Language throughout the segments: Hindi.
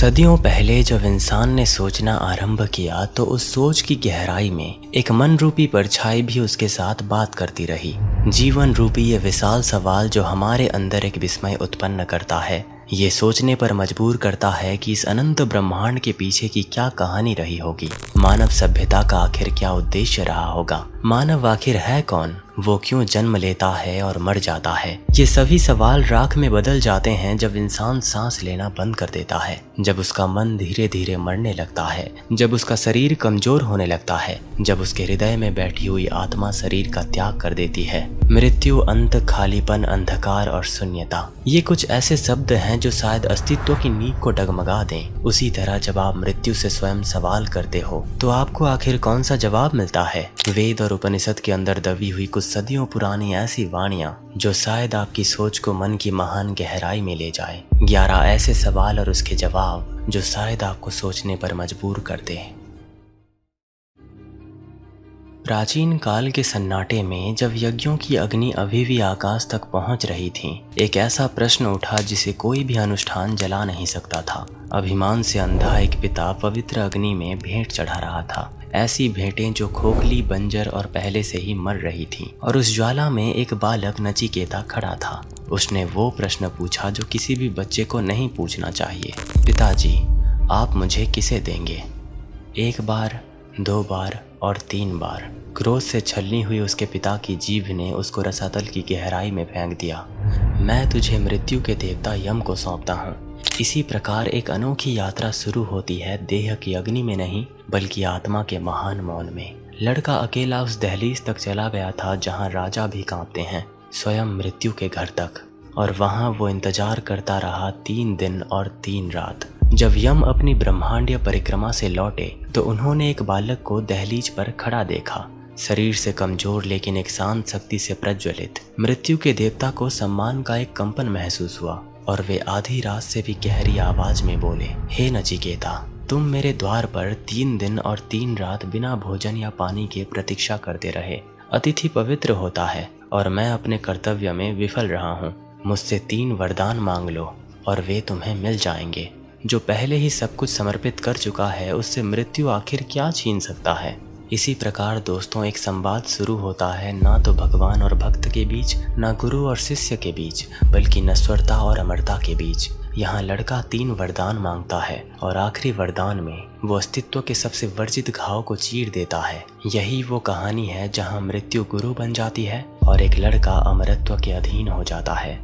सदियों पहले जब इंसान ने सोचना आरंभ किया तो उस सोच की गहराई में एक मन रूपी परछाई भी उसके साथ बात करती रही। जीवन रूपी ये विशाल सवाल जो हमारे अंदर एक विस्मय उत्पन्न करता है, ये सोचने पर मजबूर करता है कि इस अनंत ब्रह्मांड के पीछे की क्या कहानी रही होगी। मानव सभ्यता का आखिर क्या उद्देश्य रहा होगा? मानव आखिर है कौन? वो क्यों जन्म लेता है और मर जाता है? ये सभी सवाल राख में बदल जाते हैं जब इंसान सांस लेना बंद कर देता है, जब उसका मन धीरे धीरे मरने लगता है, जब उसका शरीर कमजोर होने लगता है, जब उसके हृदय में बैठी हुई आत्मा शरीर का त्याग कर देती है। मृत्यु, अंत, खालीपन, अंधकार और शून्यता, ये कुछ ऐसे शब्द हैं जो शायद अस्तित्व की नींव को डगमगा दें। उसी तरह जब आप मृत्यु से स्वयं सवाल करते हो तो आपको आखिर कौन सा जवाब मिलता है? वेद और उपनिषद के अंदर दबी हुई कुछ सदियों पुरानी ऐसी वाणियां जो शायद आपकी सोच को मन की महान गहराई में ले जाए। 11 ऐसे सवाल और उसके जवाब जो शायद आपको सोचने पर मजबूर कर दे। प्राचीन काल के सन्नाटे में जब यज्ञों की अग्नि अभी भी आकाश तक पहुंच रही थी, एक ऐसा प्रश्न उठा जिसे कोई भी अनुष्ठान जला नहीं सकता था। अभिमान से अंधा एक पिता पवित्र अग्नि में भेंट चढ़ा रहा था, ऐसी भेंटें जो खोखली, बंजर और पहले से ही मर रही थीं। और उस ज्वाला में एक बालक नचिकेता खड़ा था। उसने वो प्रश्न पूछा जो किसी भी बच्चे को नहीं पूछना चाहिए। पिताजी, आप मुझे किसे देंगे? 1 बार, 2 बार और 3 बार। क्रोध से छलनी हुई उसके पिता की जीभ ने उसको रसातल की गहराई में फेंक दिया। मैं तुझे मृत्यु के देवता यम को सौंपता हूँ। इसी प्रकार एक अनोखी यात्रा शुरू होती है, देह की अग्नि में नहीं बल्कि आत्मा के महान मौन में। लड़का अकेला उस दहलीज तक चला गया था जहाँ राजा भी कांपते हैं, स्वयं मृत्यु के घर तक। और वहाँ वो इंतजार करता रहा 3 दिन और 3 रात। जब यम अपनी ब्रह्मांडीय परिक्रमा से लौटे तो उन्होंने एक बालक को दहलीज पर खड़ा देखा, शरीर से कमजोर लेकिन एक शांत शक्ति से प्रज्वलित। मृत्यु के देवता को सम्मान का एक कंपन महसूस हुआ और वे आधी रात से भी गहरी आवाज में बोले, हे नचिकेता, तुम मेरे द्वार पर 3 दिन और 3 रात बिना भोजन या पानी के प्रतीक्षा करते रहे। अतिथि पवित्र होता है और मैं अपने कर्तव्य में विफल रहा हूँ। मुझसे 3 वरदान मांग लो और वे तुम्हें मिल जाएंगे। जो पहले ही सब कुछ समर्पित कर चुका है उससे मृत्यु आखिर क्या छीन सकता है? इसी प्रकार दोस्तों एक संवाद शुरू होता है, ना तो भगवान और भक्त के बीच, ना गुरु और शिष्य के बीच, बल्कि नश्वरता और अमरता के बीच। यहाँ लड़का 3 वरदान मांगता है और आखिरी वरदान में वो अस्तित्व के सबसे वर्जित घाव को चीर देता है। यही वो कहानी है जहाँ मृत्यु गुरु बन जाती है और एक लड़का अमरत्व के अधीन हो जाता है।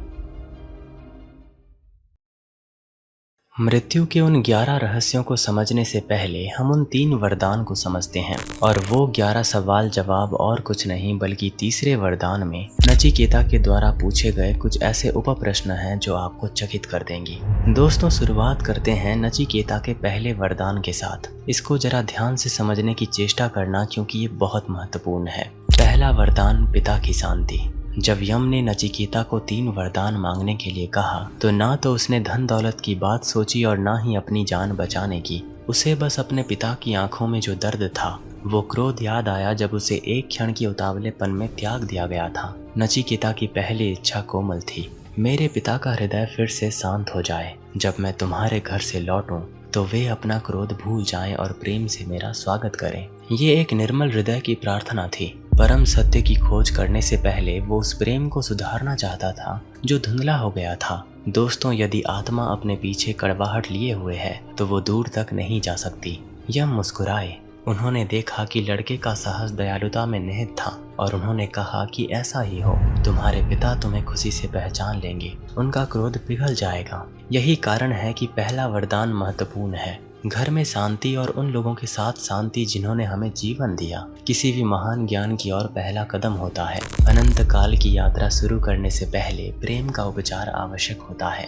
मृत्यु के उन 11 रहस्यों को समझने से पहले हम उन 3 वरदान को समझते हैं। और वो 11 सवाल जवाब और कुछ नहीं बल्कि तीसरे वरदान में नचिकेता के द्वारा पूछे गए कुछ ऐसे उप प्रश्न हैं जो आपको चकित कर देंगी। दोस्तों शुरुआत करते हैं नचिकेता के पहले वरदान के साथ। इसको जरा ध्यान से समझने की चेष्टा करना क्योंकि ये बहुत महत्वपूर्ण है। पहला वरदान, पिता की शांति। जब यम ने नचिकेता को 3 वरदान मांगने के लिए कहा तो ना तो उसने धन दौलत की बात सोची और ना ही अपनी जान बचाने की। उसे बस अपने पिता की आंखों में जो दर्द था, वो क्रोध याद आया जब उसे एक क्षण के उतावलेपन में त्याग दिया गया था। नचिकेता की पहली इच्छा कोमल थी, मेरे पिता का हृदय फिर से शांत हो जाए। जब मैं तुम्हारे घर से लौटूं तो वे अपना क्रोध भूल जाएं और प्रेम से मेरा स्वागत करें। ये एक निर्मल हृदय की प्रार्थना थी। परम सत्य की खोज करने से पहले वो उस प्रेम को सुधारना चाहता था जो धुंधला हो गया था। दोस्तों यदि आत्मा अपने पीछे कड़वाहट लिए हुए है तो वो दूर तक नहीं जा सकती। यम मुस्कुराए। उन्होंने देखा कि लड़के का साहस दयालुता में निहित था और उन्होंने कहा कि ऐसा ही हो, तुम्हारे पिता तुम्हें खुशी से पहचान लेंगे, उनका क्रोध पिघल जाएगा। यही कारण है कि पहला वरदान महत्वपूर्ण है। घर में शांति और उन लोगों के साथ शांति जिन्होंने हमें जीवन दिया, किसी भी महान ज्ञान की ओर पहला कदम होता है। अनंत काल की यात्रा शुरू करने से पहले प्रेम का उपचार आवश्यक होता है।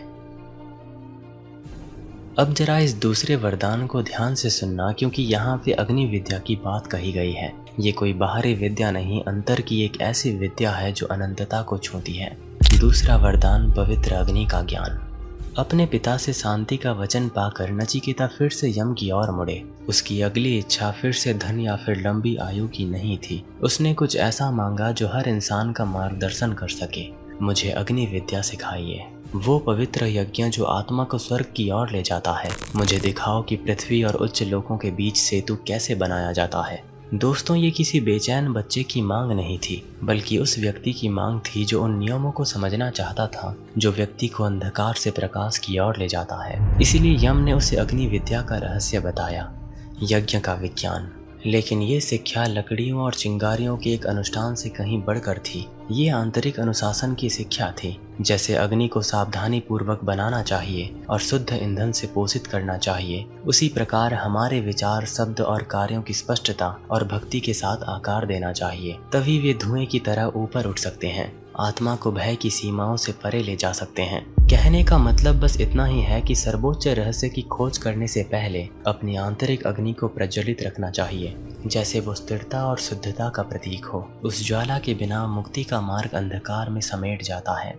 अब जरा इस दूसरे वरदान को ध्यान से सुनना क्योंकि यहाँ पे अग्नि विद्या की बात कही गई है। ये कोई बाहरी विद्या नहीं, अंतर की एक ऐसी विद्या है जो अनंतता को छूती है। दूसरा वरदान, पवित्र अग्नि का ज्ञान। अपने पिता से शांति का वचन पाकर नचिकेता फिर से यम की ओर मुड़े। उसकी अगली इच्छा फिर से धन या फिर लंबी आयु की नहीं थी। उसने कुछ ऐसा मांगा जो हर इंसान का मार्गदर्शन कर सके। मुझे अग्नि विद्या सिखाइए। वो पवित्र यज्ञ जो आत्मा को स्वर्ग की ओर ले जाता है। मुझे दिखाओ कि पृथ्वी और उच्च लोकों के बीच सेतु कैसे बनाया जाता है। दोस्तों, ये किसी बेचैन बच्चे की मांग नहीं थी, बल्कि उस व्यक्ति की मांग थी जो उन नियमों को समझना चाहता था जो व्यक्ति को अंधकार से प्रकाश की ओर ले जाता है। इसीलिए यम ने उसे अग्नि विद्या का रहस्य बताया, यज्ञ का विज्ञान। लेकिन ये शिक्षा लकड़ियों और चिंगारियों के एक अनुष्ठान से कहीं बढ़कर थी। ये आंतरिक अनुशासन की शिक्षा थी। जैसे अग्नि को सावधानी पूर्वक बनाना चाहिए और शुद्ध ईंधन से पोषित करना चाहिए, उसी प्रकार हमारे विचार, शब्द और कार्यों की स्पष्टता और भक्ति के साथ आकार देना चाहिए। तभी वे धुएं की तरह ऊपर उठ सकते हैं, आत्मा को भय की सीमाओं से परे ले जा सकते हैं। कहने का मतलब बस इतना ही है कि सर्वोच्च रहस्य की खोज करने से पहले अपनी आंतरिक अग्नि को प्रज्वलित रखना चाहिए, जैसे वो स्थिरता और शुद्धता का प्रतीक हो। उस ज्वाला के बिना मुक्ति का मार्ग अंधकार में समेट जाता है।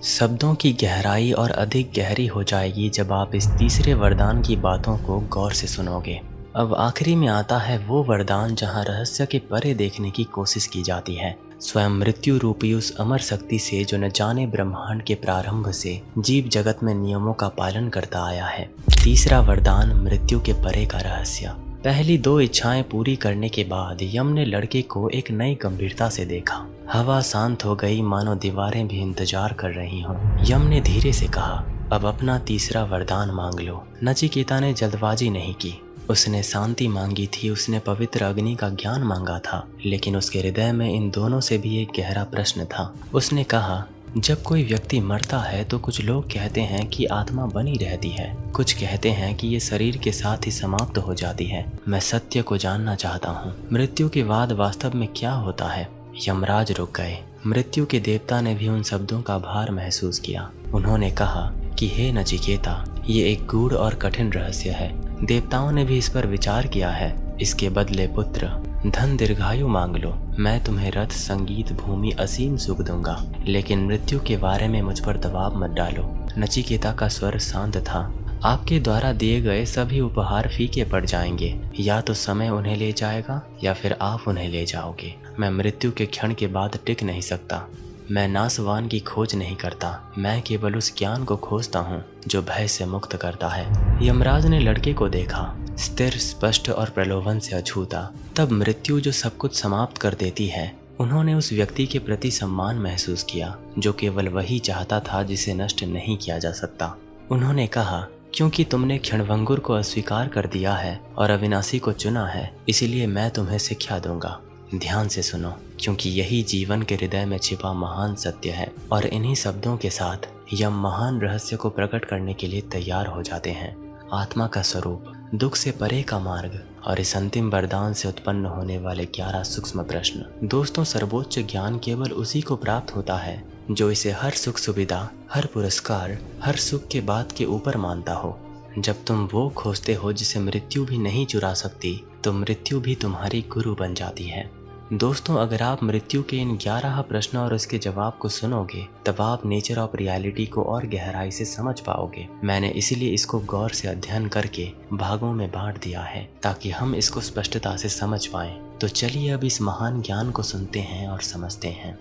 शब्दों की गहराई और अधिक गहरी हो जाएगी जब आप इस तीसरे वरदान की बातों को गौर से सुनोगे। अब आखिरी में आता है वो वरदान जहां रहस्य के परे देखने की कोशिश की जाती है, स्वयं मृत्यु रूपी उस अमर शक्ति से जो न जाने ब्रह्मांड के प्रारंभ से जीव जगत में नियमों का पालन करता आया है। तीसरा वरदान, मृत्यु के परे का रहस्य। पहली दो इच्छाएं पूरी करने के बाद यम ने लड़के को एक नई गंभीरता से देखा। हवा शांत हो गई, मानो दीवारें भी इंतजार कर रही हों। यम ने धीरे से कहा, अब अपना तीसरा वरदान मांग लो। नचिकेता ने जल्दबाजी नहीं की, उसने शांति मांगी थी, उसने पवित्र अग्नि का ज्ञान मांगा था। लेकिन उसके हृदय में इन दोनों से भी एक गहरा प्रश्न था। उसने कहा, जब कोई व्यक्ति मरता है तो कुछ लोग कहते हैं कि आत्मा बनी रहती है, कुछ कहते हैं कि ये शरीर के साथ ही समाप्त हो जाती है। मैं सत्य को जानना चाहता हूँ। मृत्यु के बाद वास्तव में क्या होता है? यमराज रुक गए। मृत्यु के देवता ने भी उन शब्दों का भार महसूस किया। उन्होंने कहा कि हे नचिकेता, ये एक गूढ़ और कठिन रहस्य है। देवताओं ने भी इस पर विचार किया है। इसके बदले पुत्र, धन, दीर्घायु मांग लो। मैं तुम्हें रथ, संगीत, भूमि, असीम सुख दूंगा, लेकिन मृत्यु के बारे में मुझ पर दबाव मत डालो। नचिकेता का स्वर शांत था। आपके द्वारा दिए गए सभी उपहार फीके पड़ जाएंगे। या तो समय उन्हें ले जाएगा या फिर आप उन्हें ले जाओगे। मैं मृत्यु के क्षण के बाद टिक नहीं सकता। मैं नासवान की खोज नहीं करता, मैं केवल उस ज्ञान को खोजता हूँ जो भय से मुक्त करता है। यमराज ने लड़के को देखा, स्थिर, स्पष्ट और प्रलोभन से अछूता। तब मृत्यु जो सब कुछ समाप्त कर देती है, उन्होंने उस व्यक्ति के प्रति सम्मान महसूस किया जो केवल वही चाहता था जिसे नष्ट नहीं किया जा सकता। उन्होंने कहा, क्योंकि तुमने क्षणभंगुर को अस्वीकार कर दिया है और अविनाशी को चुना है, इसीलिए मैं तुम्हें शिक्षा दूंगा। ध्यान से सुनो, क्योंकि यही जीवन के हृदय में छिपा महान सत्य है। और इन्हीं शब्दों के साथ यम महान रहस्य को प्रकट करने के लिए तैयार हो जाते हैं। आत्मा का स्वरूप, दुख से परे का मार्ग और इस अंतिम वरदान से उत्पन्न होने वाले 11 सूक्ष्म प्रश्न। दोस्तों, सर्वोच्च ज्ञान केवल उसी को प्राप्त होता है जो इसे हर सुख सुविधा, हर पुरस्कार, हर सुख के बाद के ऊपर मानता हो। जब तुम वो खोजते हो जिसे मृत्यु भी नहीं चुरा सकती, तो मृत्यु भी तुम्हारी गुरु बन जाती है। दोस्तों, अगर आप मृत्यु के इन 11 प्रश्नों और उसके जवाब को सुनोगे, तब आप नेचर ऑफ रियलिटी को और गहराई से समझ पाओगे। मैंने इसीलिए इसको गौर से अध्ययन करके भागों में बांट दिया है, ताकि हम इसको स्पष्टता से समझ पाएं। तो चलिए अब इस महान ज्ञान को सुनते हैं और समझते हैं।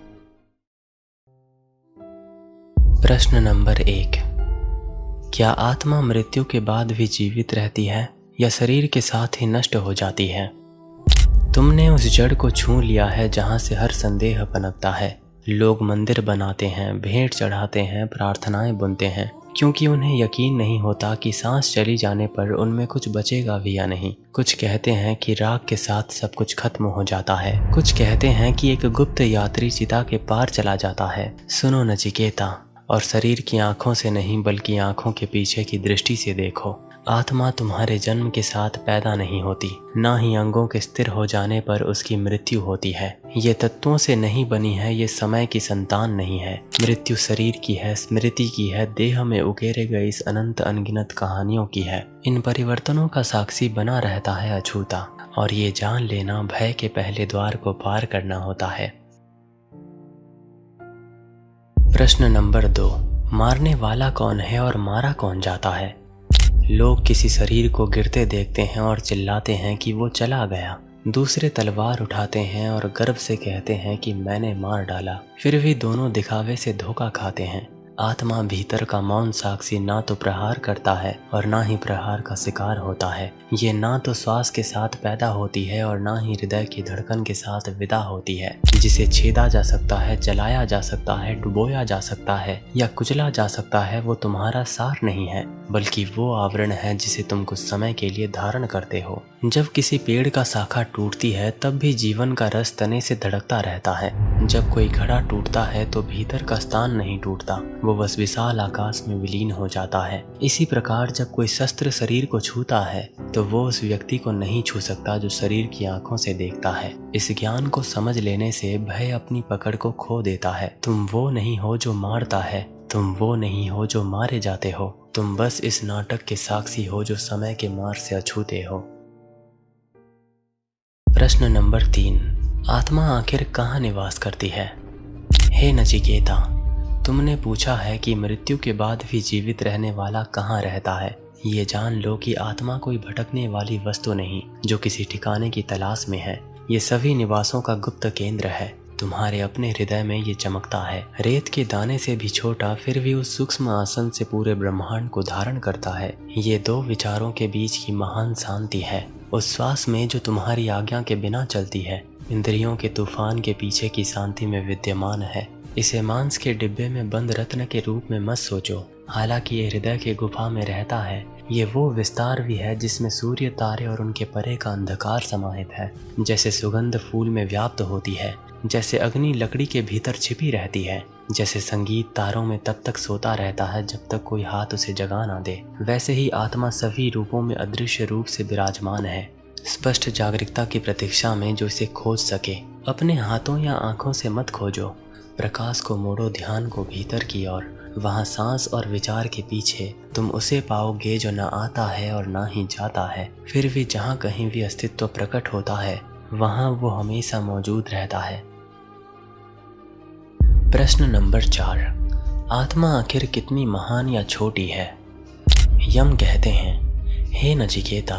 प्रश्न नंबर 1, क्या आत्मा मृत्यु के बाद भी जीवित रहती है या शरीर के साथ ही नष्ट हो जाती है? तुमने उस जड़ को छू लिया है जहां से हर संदेह पनपता है। लोग मंदिर बनाते हैं, भेंट चढ़ाते हैं, प्रार्थनाएं बुनते हैं, क्योंकि उन्हें यकीन नहीं होता कि सांस चली जाने पर उनमें कुछ बचेगा भी या नहीं। कुछ कहते हैं कि राख के साथ सब कुछ खत्म हो जाता है। कुछ कहते हैं कि एक गुप्त यात्री चिता के पार चला जाता है। सुनो नचिकेता, और शरीर की आंखों से नहीं बल्कि आंखों के पीछे की दृष्टि से देखो। आत्मा तुम्हारे जन्म के साथ पैदा नहीं होती, ना ही अंगों के स्थिर हो जाने पर उसकी मृत्यु होती है। ये तत्वों से नहीं बनी है, ये समय की संतान नहीं है। मृत्यु शरीर की है, स्मृति की है, देह में उकेरे गए इस अनंत अनगिनत कहानियों की है। इन परिवर्तनों का साक्षी बना रहता है अछूता, और ये जान लेना भय के पहले द्वार को पार करना होता है। प्रश्न नंबर 2, मारने वाला कौन है और मारा कौन जाता है? लोग किसी शरीर को गिरते देखते हैं और चिल्लाते हैं कि वो चला गया। दूसरे तलवार उठाते हैं और गर्व से कहते हैं कि मैंने मार डाला। फिर भी दोनों दिखावे से धोखा खाते हैं। आत्मा भीतर का मौन साक्षी ना तो प्रहार करता है और ना ही प्रहार का शिकार होता है। ये ना तो श्वास के साथ पैदा होती है और ना ही हृदय की धड़कन के साथ विदा होती है। जिसे छेदा जा सकता है, जलाया जा सकता है, डुबोया जा सकता है या कुचला जा सकता है, वो तुम्हारा सार नहीं है, बल्कि वो आवरण है जिसे तुम कुछ समय के लिए धारण करते हो। जब किसी पेड़ का शाखा टूटती है तब भी जीवन का रस तने से धड़कता रहता है। जब कोई घड़ा टूटता है तो भीतर का स्थान नहीं टूटता, वो बस विशाल आकाश में विलीन हो जाता है। इसी प्रकार जब कोई शस्त्र शरीर को छूता है तो वो उस व्यक्ति को नहीं छू सकता जो शरीर की आंखों से देखता है। इस ज्ञान को समझ लेने से भय अपनी पकड़ को खो देता है। तुम वो नहीं हो जो मारता है, तुम वो नहीं हो जो मारे जाते हो, तुम बस इस नाटक के साक्षी हो जो समय के मार से अछूते हो। प्रश्न नंबर 3, आत्मा आखिर कहाँ निवास करती है? हे नचिकेता, तुमने पूछा है कि मृत्यु के बाद भी जीवित रहने वाला कहाँ रहता है। ये जान लो कि आत्मा कोई भटकने वाली वस्तु नहीं जो किसी ठिकाने की तलाश में है। ये सभी निवासों का गुप्त केंद्र है। तुम्हारे अपने हृदय में ये चमकता है। रेत के दाने से भी छोटा, फिर भी उस सूक्ष्म आसन से पूरे ब्रह्मांड को धारण करता है। ये दो विचारों के बीच की महान शांति है। उस श्वास में जो तुम्हारी आज्ञा के बिना चलती है, इंद्रियों के तूफान के पीछे की शांति में विद्यमान है। इसे मांस के डिब्बे में बंद रत्न के रूप में मत सोचो। हालांकि ये हृदय के गुफा में रहता है, ये वो विस्तार भी है जिसमें सूर्य, तारे और उनके परे का अंधकार समाहित है। जैसे सुगंध फूल में व्याप्त होती है, जैसे अग्नि लकड़ी के भीतर छिपी रहती है, जैसे संगीत तारों में तब तक सोता रहता है जब तक कोई हाथ उसे जगा ना दे, वैसे ही आत्मा सभी रूपों में अदृश्य रूप से विराजमान है, स्पष्ट जागरूकता की प्रतीक्षा में जो इसे खोज सके। अपने हाथों या आंखों से मत खोजो, प्रकाश को मोड़ो ध्यान को भीतर की ओर। वहाँ सांस और विचार के पीछे तुम उसे पाओगे जो ना आता है और ना ही जाता है। फिर भी जहाँ कहीं भी अस्तित्व प्रकट होता है वहाँ वो हमेशा मौजूद रहता है। प्रश्न नंबर 4, आत्मा आखिर कितनी महान या छोटी है? यम कहते हैं, हे नचिकेता,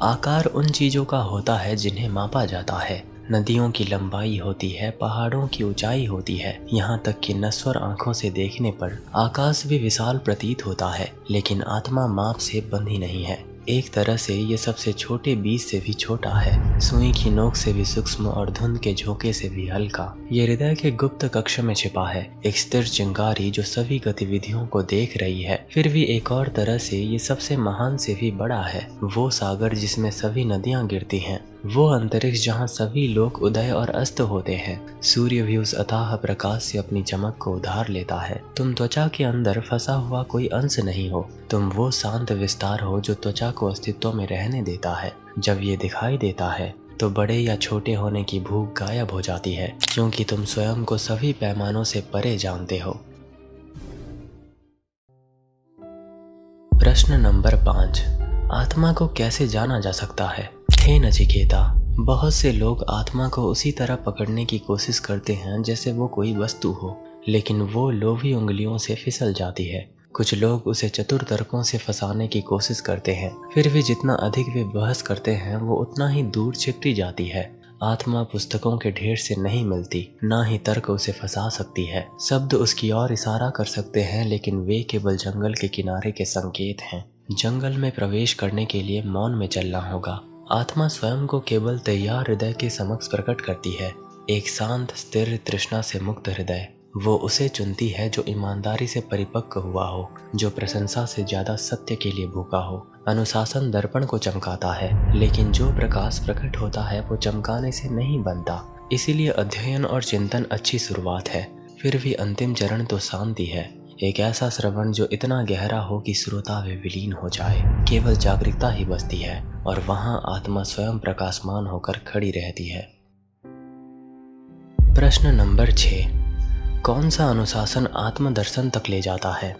आकार उन चीजों का होता है जिन्हें मापा जाता है। नदियों की लंबाई होती है, पहाड़ों की ऊंचाई होती है, यहाँ तक कि नश्वर आंखों से देखने पर आकाश भी विशाल प्रतीत होता है। लेकिन आत्मा माप से बंधी नहीं है। एक तरह से ये सबसे छोटे बीज से भी छोटा है, सुई की नोक से भी सूक्ष्म और धुंध के झोंके से भी हल्का। ये हृदय के गुप्त कक्ष में छिपा है, एक स्थिर चिंगारी जो सभी गतिविधियों को देख रही है। फिर भी एक और तरह से ये सबसे महान से भी बड़ा है, वो सागर जिसमें सभी नदियां गिरती हैं, वो अंतरिक्ष जहाँ सभी लोग उदय और अस्त होते हैं। सूर्य भी उस अथाह प्रकाश से अपनी चमक को उधार लेता है। तुम त्वचा के अंदर फंसा हुआ कोई अंश नहीं हो, तुम वो शांत विस्तार हो जो त्वचा को अस्तित्व में रहने देता है। जब ये दिखाई देता है तो बड़े या छोटे होने की भूख गायब हो जाती है, क्योंकि तुम स्वयं को सभी पैमानों से परे जानते हो। प्रश्न नंबर 5, आत्मा को कैसे जाना जा सकता है? हे नचिकेता, बहुत से लोग आत्मा को उसी तरह पकड़ने की कोशिश करते हैं जैसे वो कोई वस्तु हो, लेकिन वो लोभी उंगलियों से फिसल जाती है। कुछ लोग उसे चतुर तर्कों से फंसाने की कोशिश करते हैं, फिर भी जितना अधिक वे बहस करते हैं वो उतना ही दूर छिपती जाती है। आत्मा पुस्तकों के ढेर से नहीं मिलती, ना ही तर्क उसे फंसा सकती है। शब्द उसकी ओर इशारा कर सकते हैं, लेकिन वे केवल जंगल के किनारे के संकेत हैं। जंगल में प्रवेश करने के लिए मौन में चलना होगा। आत्मा स्वयं को केवल तैयार हृदय के समक्ष प्रकट करती है, एक शांत, स्थिर, तृष्णा से मुक्त हृदय। वो उसे चुनती है जो ईमानदारी से परिपक्व हुआ हो, जो प्रशंसा से ज्यादा सत्य के लिए भूखा हो। अनुशासन दर्पण को चमकाता है, लेकिन जो प्रकाश प्रकट होता है वो चमकाने से नहीं बनता। इसीलिए अध्ययन और चिंतन अच्छी शुरुआत है, फिर भी अंतिम चरण तो शांति है। एक ऐसा श्रवण जो इतना गहरा हो कि श्रोता वे विलीन हो जाए। केवल जागरूकता ही बचती है और वहाँ आत्मा स्वयं प्रकाशमान होकर खड़ी रहती है। प्रश्न नंबर 6, कौन सा अनुशासन आत्मदर्शन तक ले जाता है?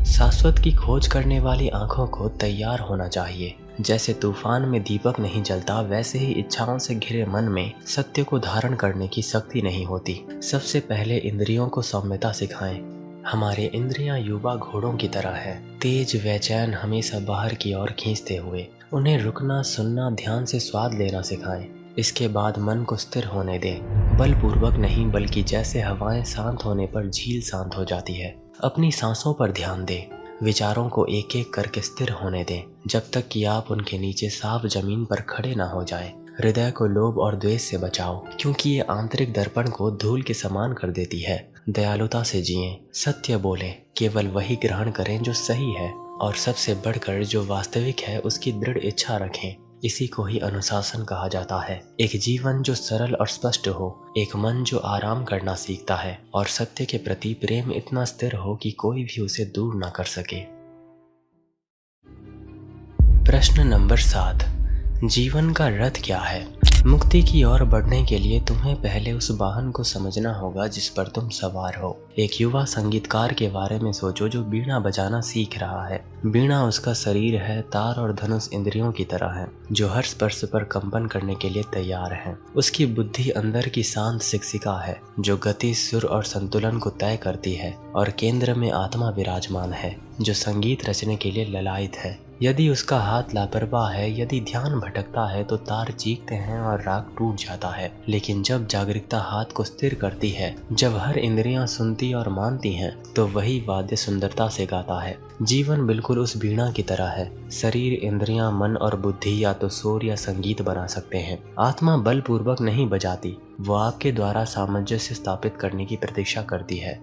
शाश्वत की खोज करने वाली आंखों को तैयार होना चाहिए। जैसे तूफान में दीपक नहीं जलता, वैसे ही इच्छाओं से घिरे मन में सत्य को धारण करने की शक्ति नहीं होती। सबसे पहले इंद्रियों को सौम्यता सिखाएं। हमारे इंद्रियां युवा घोड़ों की तरह है, तेज, बेचैन, हमेशा बाहर की ओर खींचते हुए। उन्हें रुकना, सुनना, ध्यान से स्वाद लेना सिखाएं। इसके बाद मन को स्थिर होने दे, बलपूर्वक नहीं बल्कि जैसे हवाएं शांत होने पर झील शांत हो जाती है। अपनी सांसों पर ध्यान दे, विचारों को एक एक करके स्थिर होने दें जब तक कि आप उनके नीचे साफ जमीन पर खड़े ना हो जाएं। हृदय को लोभ और द्वेष से बचाओ, क्योंकि ये आंतरिक दर्पण को धूल के समान कर देती है। दयालुता से जिएं, सत्य बोलें, केवल वही ग्रहण करें जो सही है, और सबसे बढ़कर जो वास्तविक है उसकी दृढ़ इच्छा रखें। इसी को ही अनुशासन कहा जाता है। एक जीवन जो सरल और स्पष्ट हो, एक मन जो आराम करना सीखता है, और सत्य के प्रति प्रेम इतना स्थिर हो कि कोई भी उसे दूर ना कर सके। प्रश्न नंबर 7, जीवन का रथ क्या है? मुक्ति की ओर बढ़ने के लिए तुम्हें पहले उस वाहन को समझना होगा जिस पर तुम सवार हो। एक युवा संगीतकार के बारे में सोचो जो बीड़ा बजाना सीख रहा है। बीड़ा उसका शरीर है, तार और धनुष इंद्रियों की तरह है, जो हर स्पर्श पर कंपन करने के लिए तैयार है। उसकी बुद्धि अंदर की शांत शिक्षिका है, जो गति, सुर और संतुलन को तय करती है, और केंद्र में आत्मा विराजमान है, जो संगीत रचने के लिए ललायित है। यदि उसका हाथ लापरवाह है, यदि ध्यान भटकता है तो तार चीखते हैं और राग टूट जाता है। लेकिन जब जागरूकता हाथ को स्थिर करती है, जब हर इंद्रियां सुनती और मानती हैं, तो वही वाद्य सुंदरता से गाता है। जीवन बिल्कुल उस वीणा की तरह है। शरीर, इंद्रियां, मन और बुद्धि या तो शोर या संगीत बना सकते हैं। आत्मा बलपूर्वक नहीं बजाती, वो आपके द्वारा सामंजस्य स्थापित करने की प्रतीक्षा करती है।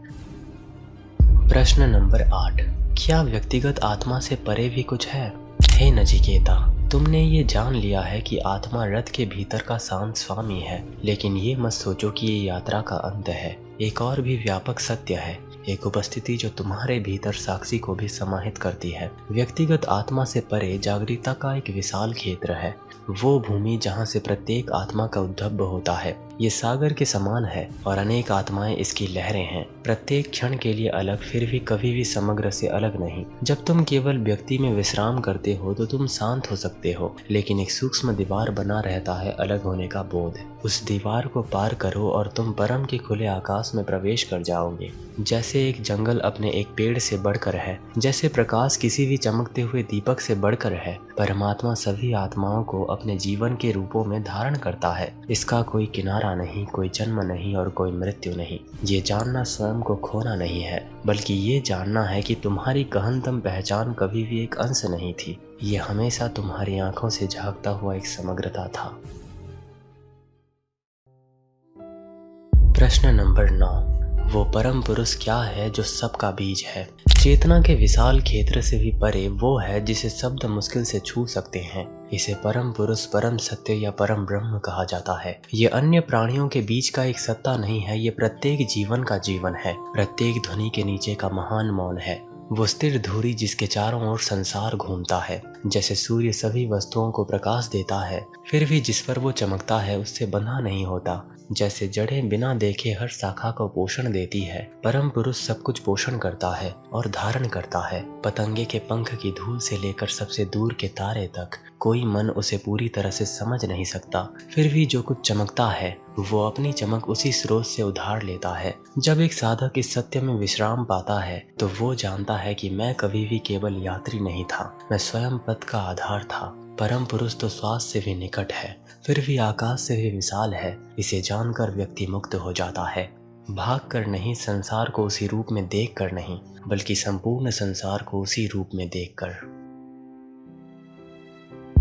प्रश्न नंबर 8, क्या व्यक्तिगत आत्मा से परे भी कुछ है? हे नचिकेता, तुमने ये जान लिया है कि आत्मा रथ के भीतर का शांत स्वामी है, लेकिन ये मत सोचो कि ये यात्रा का अंत है। एक और भी व्यापक सत्य है, एक उपस्थिति जो तुम्हारे भीतर साक्षी को भी समाहित करती है। व्यक्तिगत आत्मा से परे जागरूकता का एक विशाल क्षेत्र है, वो भूमि जहाँ से प्रत्येक आत्मा का उद्भव होता है। ये सागर के समान है और अनेक आत्माएं इसकी लहरें हैं, प्रत्येक क्षण के लिए अलग, फिर भी कभी भी समग्र से अलग नहीं। जब तुम केवल व्यक्ति में विश्राम करते हो तो तुम शांत हो सकते हो, लेकिन एक सूक्ष्म दीवार बना रहता है अलग होने का बोध। उस दीवार को पार करो और तुम परम के खुले आकाश में प्रवेश कर जाओगे। जैसे एक जंगल अपने एक पेड़ से बढ़कर है, जैसे प्रकाश किसी भी चमकते हुए दीपक से बढ़कर है, परमात्मा सभी आत्माओं को अपने जीवन के रूपों में धारण करता है। इसका कोई किनारा नहीं, कोई जन्म नहीं और कोई मृत्यु नहीं। ये जानना स्वयं को खोना नहीं है, बल्कि ये जानना है कि तुम्हारी गहनतम पहचान कभी भी एक अंश नहीं थी, ये हमेशा तुम्हारी आंखों से झांकता हुआ एक समग्रता था। प्रश्न नंबर 9, वो परम पुरुष क्या है जो सबका बीज है? चेतना के विशाल क्षेत्र से भी परे वो है जिसे शब्द मुश्किल से छू सकते हैं। इसे परम पुरुष, परम सत्य या परम ब्रह्म कहा जाता है। ये अन्य प्राणियों के बीच का एक सत्ता नहीं है, ये प्रत्येक जीवन का जीवन है, प्रत्येक ध्वनि के नीचे का महान मौन है। वो स्थिर धुरी जिसके चारों ओर संसार घूमता है। जैसे सूर्य सभी वस्तुओं को प्रकाश देता है, फिर भी जिस पर वो चमकता है उससे बंधा नहीं होता। जैसे जड़ें बिना देखे हर शाखा को पोषण देती है, परम पुरुष सब कुछ पोषण करता है और धारण करता है। पतंगे के पंख की धूल से लेकर सबसे दूर के तारे तक कोई मन उसे पूरी तरह से समझ नहीं सकता, फिर भी जो कुछ चमकता है वो अपनी चमक उसी स्रोत से उधार लेता है। जब एक साधक इस सत्य में विश्राम पाता है तो वो जानता है कि मैं कभी भी केवल यात्री नहीं था, मैं स्वयं पथ का आधार था। परम पुरुष तो श्वास से भी निकट है, फिर भी आकाश से भी विशाल है। इसे जानकर व्यक्ति मुक्त हो जाता है, भाग कर नहीं, संसार को उसी रूप में देख कर नहीं, बल्कि संपूर्ण संसार को उसी रूप में देखकर।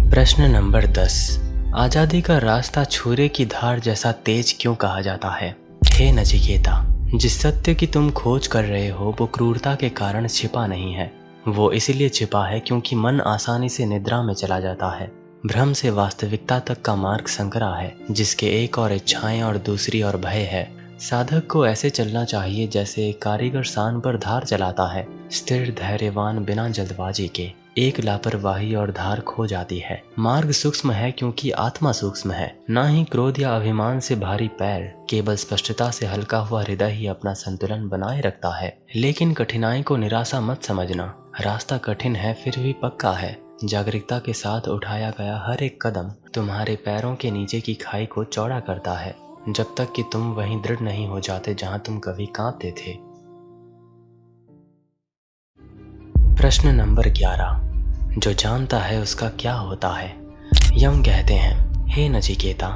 प्रश्न नंबर 10, आजादी का रास्ता छुरे की धार जैसा तेज क्यों कहा जाता है? हे नचिकेता, जिस सत्य की तुम खोज कर रहे हो वो क्रूरता के कारण छिपा नहीं है। वो इसलिए छिपा है क्योंकि मन आसानी से निद्रा में चला जाता है। भ्रम से वास्तविकता तक का मार्ग संकरा है, जिसके एक और इच्छाएं और दूसरी और भय है। साधक को ऐसे चलना चाहिए जैसे एक कारीगर सान पर धार चलाता है, स्थिर, धैर्यवान, बिना जल्दबाजी के। एक लापरवाही और धार खो जाती है। मार्ग सूक्ष्म है क्योंकि आत्मा सूक्ष्म है। ना ही क्रोध या अभिमान से भारी पैर, केवल स्पष्टता से हल्का हुआ हृदय ही अपना संतुलन बनाए रखता है। लेकिन कठिनाई को निराशा मत समझना, रास्ता कठिन है फिर भी पक्का है। जागरूकता के साथ उठाया गया हर एक कदम तुम्हारे पैरों के नीचे की खाई को चौड़ा करता है, जब तक कि तुम वहीं दृढ़ नहीं हो जाते जहां तुम कभी कांपते थे। प्रश्न नंबर 11, जो जानता है उसका क्या होता है? यम कहते हैं, हे नचिकेता,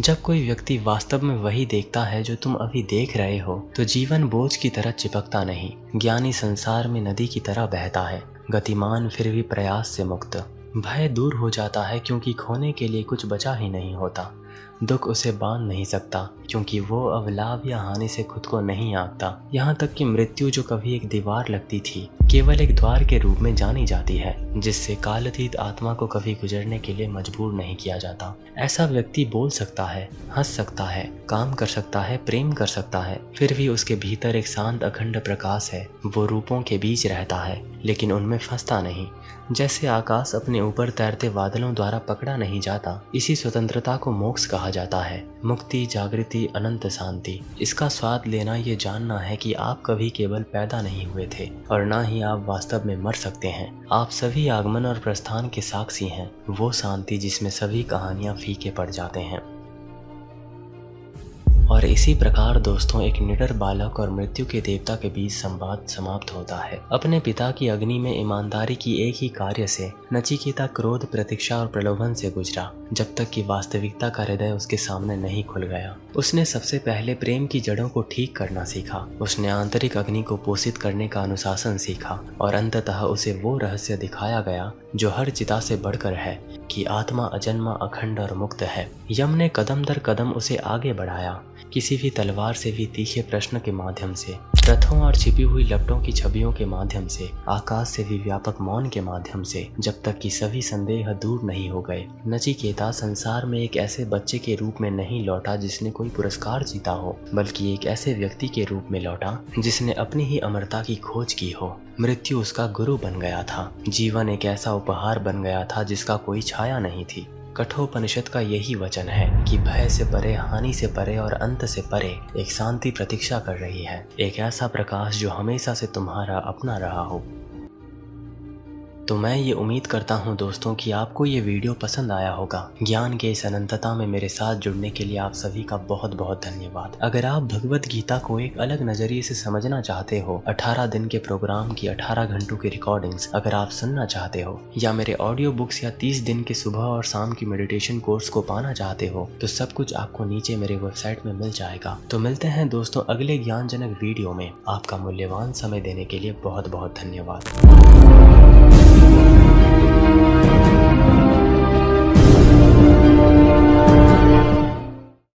जब कोई व्यक्ति वास्तव में वही देखता है जो तुम अभी देख रहे हो, तो जीवन बोझ की तरह चिपकता नहीं। ज्ञानी संसार में नदी की तरह बहता है, गतिमान फिर भी प्रयास से मुक्त। भय दूर हो जाता है क्योंकि खोने के लिए कुछ बचा ही नहीं होता। दुख उसे बांध नहीं सकता क्योंकि वो अब लाभ या हानि से खुद को नहीं आंकता। यहाँ तक कि मृत्यु जो कभी एक दीवार लगती थी, केवल एक द्वार के रूप में जानी जाती है, जिससे कालातीत आत्मा को कभी गुजरने के लिए मजबूर नहीं किया जाता। ऐसा व्यक्ति बोल सकता है, हंस सकता है, काम कर सकता है, प्रेम कर सकता है, फिर भी उसके भीतर एक शांत अखंड प्रकाश है। वो रूपों के बीच रहता है लेकिन उनमें फंसता नहीं। जैसे आकाश अपने ऊपर तैरते बादलों द्वारा पकड़ा नहीं जाता, इसी स्वतंत्रता को मोक्ष कहा जाता है। मुक्ति, जागृति, अनंत शांति। इसका स्वाद लेना ये जानना है कि आप कभी केवल पैदा नहीं हुए थे और ना ही आप वास्तव में मर सकते हैं। आप सभी आगमन और प्रस्थान के साक्षी हैं, वो शांति जिसमें सभी कहानियां फीके पड़ जाते हैं। और इसी प्रकार दोस्तों, एक निडर बालक और मृत्यु के देवता के बीच संवाद समाप्त होता है। अपने पिता की अग्नि में ईमानदारी की एक ही कार्य से नचिकेता क्रोध, प्रतीक्षा और प्रलोभन से गुजरा, जब तक कि वास्तविकता का हृदय उसके सामने नहीं खुल गया। उसने सबसे पहले प्रेम की जड़ों को ठीक करना सीखा। उसने आंतरिक अग्नि को पोषित करने का अनुशासन सीखा और अंततः उसे वो रहस्य दिखाया गया जो हर चिता से बढ़कर है कि आत्मा अजन्मा, अखंड और मुक्त है। यम ने कदम दर कदम उसे आगे बढ़ाया, किसी भी तलवार से भी तीखे प्रश्न के माध्यम से, रथों और छिपी हुई लपटों की छवियों के माध्यम से, आकाश से भी व्यापक मौन के माध्यम से, जब तक कि सभी संदेह दूर नहीं हो गए। नचिकेता संसार में एक ऐसे बच्चे के रूप में नहीं लौटा जिसने कोई पुरस्कार जीता हो, बल्कि एक ऐसे व्यक्ति के रूप में लौटा जिसने अपनी ही अमरता की खोज की हो। मृत्यु उसका गुरु बन गया था। जीवन एक ऐसा उपहार बन गया था जिसका कोई छाया नहीं थी। कठोपनिषद का यही वचन है कि भय से परे, हानि से परे और अंत से परे एक शांति प्रतीक्षा कर रही है, एक ऐसा प्रकाश जो हमेशा से तुम्हारा अपना रहा हो। तो मैं ये उम्मीद करता हूँ दोस्तों कि आपको ये वीडियो पसंद आया होगा। ज्ञान के इस अनंतता में मेरे साथ जुड़ने के लिए आप सभी का बहुत बहुत धन्यवाद। अगर आप भगवत गीता को एक अलग नजरिए से समझना चाहते हो, 18 दिन के प्रोग्राम की 18 घंटों की रिकॉर्डिंग्स अगर आप सुनना चाहते हो, या मेरे ऑडियो बुक्स या 30 दिन के सुबह और शाम की मेडिटेशन कोर्स को पाना चाहते हो, तो सब कुछ आपको नीचे मेरे वेबसाइट में मिल जाएगा। तो मिलते हैं दोस्तों अगले ज्ञानजनक वीडियो में। आपका मूल्यवान समय देने के लिए बहुत बहुत धन्यवाद।